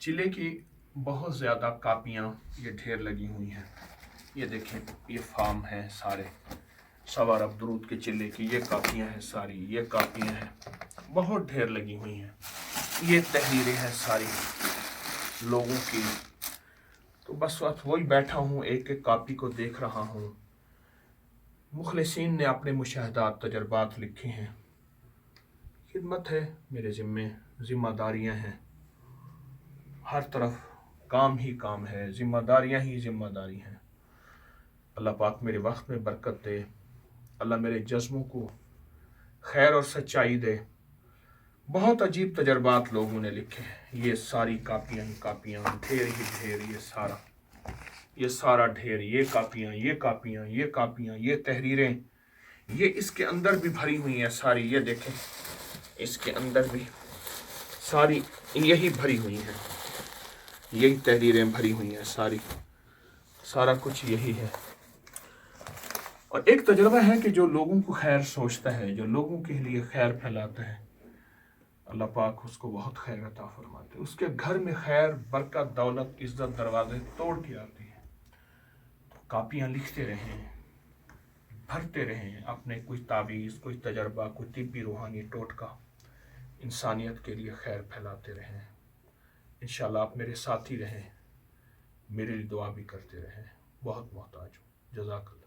चिले की बहुत ज़्यादा कापियाँ ये ढेर लगी हुई हैं। ये देखें, ये फार्म है सारे सवार अब्दुरूद के चिले की, ये कापियाँ हैं सारी, ये कापियाँ हैं, बहुत ढेर लगी हुई हैं। ये तहरीरें हैं सारी लोगों की। तो बस वही बैठा हूँ, एक एक कापी को देख रहा हूँ। मुखलिसीन ने अपने मुशाहदात तजर्बात लिखे हैं। खिदमत है मेरे ज़िम्मे, ज़िम्मेदारियाँ हैं, हर तरफ काम ही काम है, ज़िम्मेदारियाँ ही ज़िम्मेदारी हैं। अल्लाह पाक मेरे वक्त में बरकत दे, अल्लाह मेरे जज्बों को खैर और सच्चाई दे। बहुत अजीब तजर्बात लोगों ने लिखे हैं। ये सारी कापियाँ ही कापियाँ, ढेर ही ढेर, ये सारा ढेर, ये कापियाँ, ये कापियाँ, ये कापियाँ, ये तहरीरें, ये इसके अंदर भी भरी हुई हैं सारी। ये देखें, इसके अंदर भी सारी यही भरी हुई हैं, यही तहरीरें भरी हुई हैं सारी, सारा कुछ यही है। और एक तजुर्बा है कि जो लोगों को खैर सोचता है, जो लोगों के लिए खैर फैलाता है, अल्लाह पाक उसको बहुत खैर अता फरमाते। उसके घर में खैर, बरकत, दौलत, इज्जत दरवाजे तोड़ के आती है। तो कापियाँ लिखते रहें, भरते रहें, अपने कोई तावीज़, कोई तजर्बा, कोई तिब्बी रूहानी टोटका इंसानियत के लिए खैर फैलाते रहें। इंशाअल्लाह आप मेरे साथी रहें, मेरे लिए दुआ भी करते रहें। बहुत मोहताज हूँ। जज़ाकल्लाह।